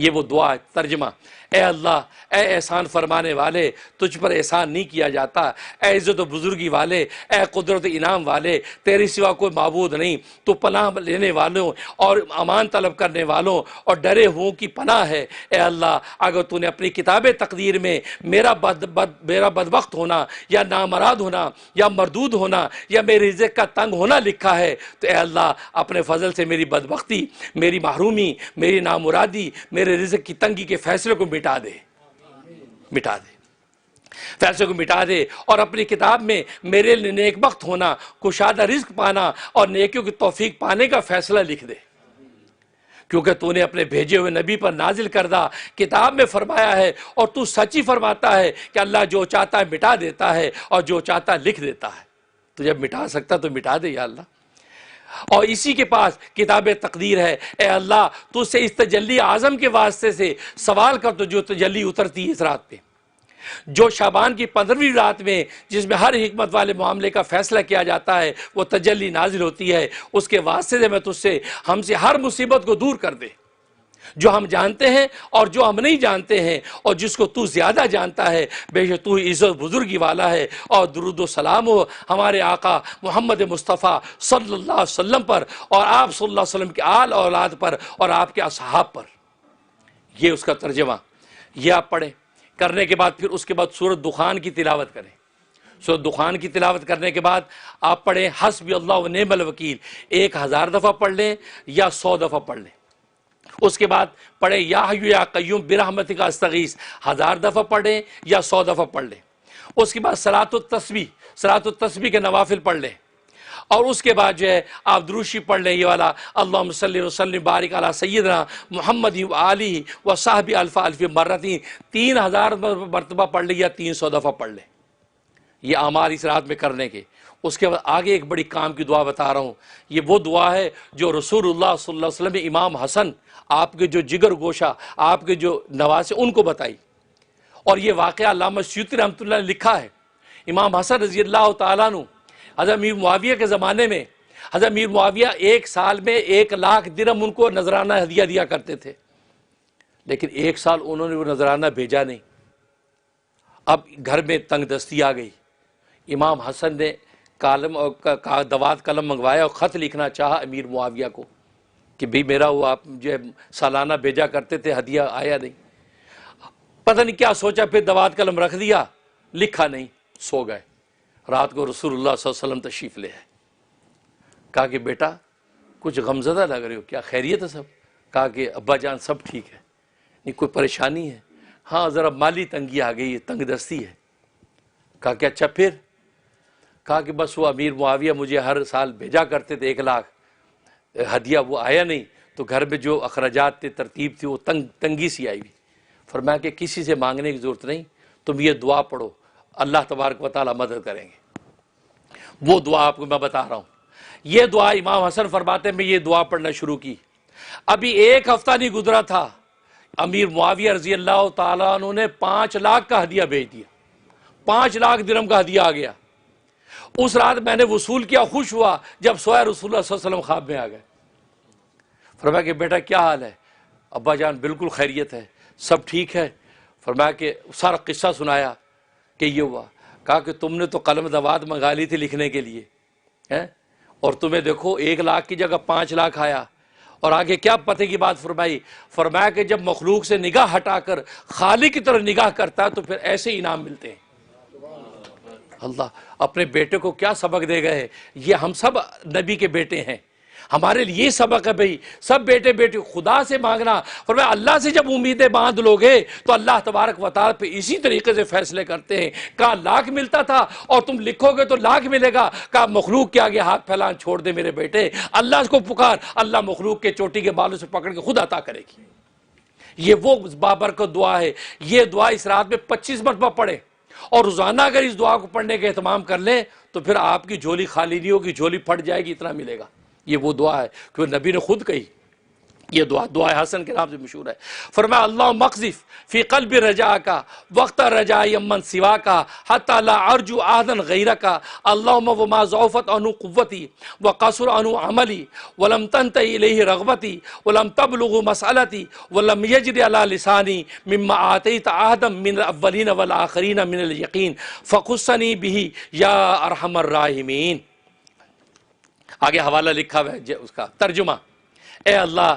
یہ وہ دعا ہے ترجمہ۔ اے اللہ، اے احسان فرمانے والے، تجھ پر احسان نہیں کیا جاتا، اے عزت و بزرگی والے، اے قدرت انعام والے، تیرے سوا کوئی معبود نہیں، تو پناہ لینے والوں اور امان طلب کرنے والوں اور ڈرے ہوں کی پناہ ہے۔ اے اللہ، اگر تو نے اپنی کتاب تقدیر میں میرا بدبخت ہونا یا نامراد ہونا یا مردود ہونا یا میرے رزق کا تنگ ہونا لکھا ہے تو اے اللہ اپنے فضل سے میری بدبختی، میری محرومی، میری نامرادی، میرے رزق کی تنگی کے فیصلے کو مٹا دے، مٹا دے، فیصلے کو مٹا دے، اور اپنی کتاب میں میرے لیے نیک بخت ہونا، کشادہ رزق پانا اور نیکیوں کی توفیق پانے کا فیصلہ لکھ دے، کیونکہ تو نے اپنے بھیجے ہوئے نبی پر نازل کردہ کتاب میں فرمایا ہے، اور تو سچ ہی فرماتا ہے کہ اللہ جو چاہتا ہے مٹا دیتا ہے اور جو چاہتا ہے لکھ دیتا ہے۔ تو جب مٹا سکتا تو مٹا دے یا اللہ، اور اسی کے پاس کتاب تقدیر ہے۔ اے اللہ، تو سے اس تجلی اعظم کے واسطے سے سوال کر تو جو تجلی اترتی ہے اس رات پہ، جو شعبان کی 15ویں رات میں، جس میں ہر حکمت والے معاملے کا فیصلہ کیا جاتا ہے، وہ تجلی نازل ہوتی ہے، اس کے واسطے سے میں تجھ سے، ہم سے ہر مصیبت کو دور کر دے، جو ہم جانتے ہیں اور جو ہم نہیں جانتے ہیں، اور جس کو تو زیادہ جانتا ہے، بے شک تو عزت بزرگی والا ہے۔ اور درود و سلام ہو ہمارے آقا محمد مصطفیٰ صلی اللہ علیہ وسلم پر، اور آپ صلی اللہ علیہ وسلم کے آل اولاد پر، اور آپ کے اصحاب پر۔ یہ اس کا ترجمہ، یہ آپ پڑھیں۔ کرنے کے بعد پھر اس کے بعد سورۃ دخان کی تلاوت کریں۔ سورۃ دخان کی تلاوت کرنے کے بعد آپ پڑھیں حسبی اللہ و نعم الوکیل، 1000 دفعہ پڑھ لیں یا 100 دفعہ پڑھ لیں۔ اس کے بعد پڑھیں یا حی یا قیوم برحمتک استغیث، 1000 دفعہ پڑھیں یا 100 دفعہ پڑھ لیں۔ اس کے بعد صلاۃ التسبیح کے نوافل پڑھ لیں، اور اس کے بعد جو ہے آپ دروشی پڑھ لیں، یہ والا اللہم صلی وسلم بارک علی سیدنا محمد و آلہ و صحبہ الف الف مرتین، 3000 مرتبہ پڑھ لیں یا 300 دفعہ پڑھ لیں۔ یہ اعمال اس رات میں کرنے کے۔ اس کے بعد آگے ایک بڑی کام کی دعا بتا رہا ہوں، یہ وہ دعا ہے جو رسول اللہ صلی اللہ علیہ وسلم نے امام حسن، آپ کے جو جگر گوشہ، آپ کے جو نواسے، ان کو بتائی، اور یہ واقعہ علامہ سیوطی رحمۃ اللہ نے لکھا ہے۔ امام حسن رضی اللہ تعالیٰ عنہ حضرت امیر معاویہ کے زمانے میں، حضرت امیر معاویہ ایک سال میں 1,00,000 درہم ان کو نذرانہ ہدیہ دیا کرتے تھے، لیکن ایک سال انہوں نے وہ نذرانہ بھیجا نہیں۔ اب گھر میں تنگ دستی آ گئی، امام حسن نے دوات قلم منگوایا اور خط لکھنا چاہا امیر معاویہ کو کہ بھی میرا وہ آپ جو سالانہ بھیجا کرتے تھے ہدیہ آیا نہیں۔ پتہ نہیں کیا سوچا، پھر دوات قلم رکھ دیا، لکھا نہیں، سو گئے۔ رات کو رسول اللہ صلی اللہ علیہ وسلم تشریف لے آئے، کہا کہ بیٹا کچھ غمزدہ لگ رہے ہو، کیا خیریت ہے سب؟ کہا کہ ابا جان سب ٹھیک ہے، نہیں کوئی پریشانی ہے؟ ہاں ذرا مالی تنگی آ گئی ہے، تنگ دستی ہے۔ کہا کہ اچھا پھر؟ کہا کہ بس وہ امیر معاویہ مجھے ہر سال بھیجا کرتے تھے 1,00,000 ہدیہ، وہ آیا نہیں، تو گھر میں جو اخراجات تھے، ترتیب تھی، وہ تنگی سی آئی ہوئی۔ فرمایا کہ کسی سے مانگنے کی ضرورت نہیں، تم یہ دعا پڑھو، اللہ تبارک و تعالیٰ مدد کریں گے۔ وہ دعا آپ کو میں بتا رہا ہوں۔ یہ دعا امام حسن فرماتے ہیں، میں یہ دعا پڑھنا شروع کی، ابھی 1 ہفتہ نہیں گزرا تھا، امیر معاویہ رضی اللہ تعالیٰ عنہ نے 5,00,000 کا ہدیہ بھیج دیا، 5,00,000 درہم کا ہدیہ آ گیا۔ اس رات میں نے وصول کیا، خوش ہوا، جب سویا رسول اللہ صلی اللہ علیہ وسلم خواب میں آ گئے۔ فرمایا کہ بیٹا کیا حال ہے؟ ابا جان بالکل خیریت ہے، سب ٹھیک ہے۔ فرمایا کہ سارا قصہ سنایا کہ یہ ہوا۔ کہا کہ تم نے تو قلم دوات منگا لی تھی لکھنے کے لیے، اور تمہیں دیکھو 1,00,000 کی جگہ 5,00,000 آیا۔ اور آگے کیا پتہ کی بات فرمائی؟ فرمایا کہ جب مخلوق سے نگاہ ہٹا کر خالق کی طرف نگاہ کرتا ہے تو پھر ایسے انعام ملتے ہیں۔ اللہ اپنے بیٹے کو کیا سبق دے گئے، یہ ہم سب نبی کے بیٹے ہیں، ہمارے لیے یہ سبق ہے بھئی، سب بیٹے بیٹے خدا سے مانگنا۔ فرمایا اللہ سے جب امیدیں باندھ لوگے تو اللہ تبارک و تعالیٰ پہ اسی طریقے سے فیصلے کرتے ہیں۔ کہا 1,00,000 ملتا تھا اور تم لکھو گے تو 1,00,000 ملے گا۔ کہا مخلوق کے آگے ہاتھ پھیلان چھوڑ دے میرے بیٹے، اللہ کو پکار، اللہ مخلوق کے چوٹی کے بالوں سے پکڑ کے خود عطا کرے گی۔ یہ وہ بابرکت دعا ہے۔ یہ دعا اس رات میں 25 مرتبہ پڑھے، اور روزانہ اگر اس دعا کو پڑھنے کا اہتمام کر لیں تو پھر آپ کی جھولی خالی نہیں ہوگی، جھولی پھٹ جائے گی، اتنا ملے گا۔ یہ وہ دعا ہے کہ نبی نے خود کہی یہ دعا حسن کے نام سے مشہور ہے۔ فرمایا اللہ مقذف فی قلب رجا کا وقت رجا یمن سوا کا حتی لا ارجو عہدا غیر کا اللہم وما ضعفت عنو قوتی وقصر عنو عملی ولم تنتہی الیہ رغبتی ولم تبلغ مسئلتی ولم یجر علی لسانی مما آتیت عہدا من الاولین والآخرین من الیقین فخصنی بہ یا ارحم الراحمین۔ آگے حوالہ لکھا ہوا ہے اس کا ترجمہ، اے اللہ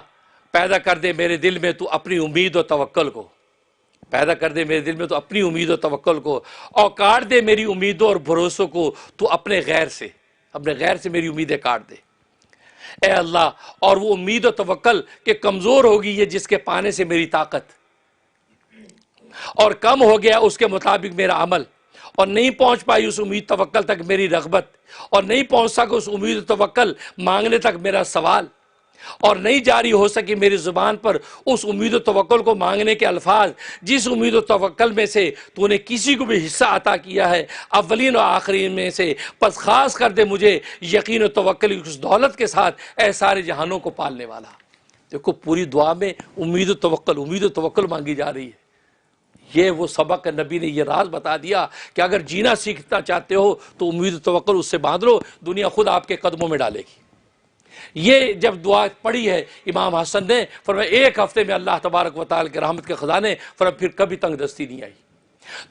پیدا کر دے میرے دل میں تو اپنی امید و توکل کو، پیدا کر دے میرے دل میں تو اپنی امید و توکل کو، اور کاٹ دے میری امیدوں اور بھروسوں کو تو اپنے غیر سے میری امیدیں کاٹ دے اے اللہ۔ اور وہ امید و توکل کہ کمزور ہوگی یہ جس کے پانے سے میری طاقت، اور کم ہو گیا اس کے مطابق میرا عمل، اور نہیں پہنچ پائی اس امید توکل تک میری رغبت، اور نہیں پہنچ سکا اس امید و توکل مانگنے تک میرا سوال، اور نہیں جاری ہو سکی میری زبان پر اس امید و توکل کو مانگنے کے الفاظ جس امید و توکل میں سے تو نے کسی کو بھی حصہ عطا کیا ہے اولین و آخرین میں سے، پس خاص کر دے مجھے یقین و توکل اس دولت کے ساتھ اے سارے جہانوں کو پالنے والا۔ دیکھو پوری دعا میں امید و توکل مانگی جا رہی ہے۔ یہ وہ سبق نبی نے یہ راز بتا دیا کہ اگر جینا سیکھنا چاہتے ہو تو امید و توکل اس سے باندھ لو، دنیا خود آپ کے قدموں میں ڈالے گی۔ یہ جب دعا پڑھی ہے امام حسن نے، فرمایا ایک ہفتے میں اللہ تبارک و تعالی کے رحمت کے خزانے، فرمایا پھر کبھی تنگ دستی نہیں آئی۔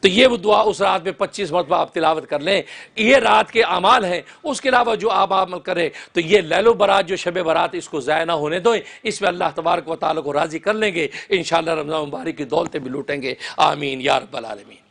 تو یہ وہ دعا اس رات میں 25 مرتبہ آپ تلاوت کر لیں، یہ رات کے اعمال ہیں۔ اس کے علاوہ جو آپ عمل کریں تو یہ لیل و برات جو شب برات اس کو ضائع نہ ہونے دیں، اس میں اللہ تبارک و تعالی کو راضی کر لیں گے، انشاءاللہ رمضان مبارک کی دولتیں بھی لوٹیں گے۔ آمین یا رب العالمین۔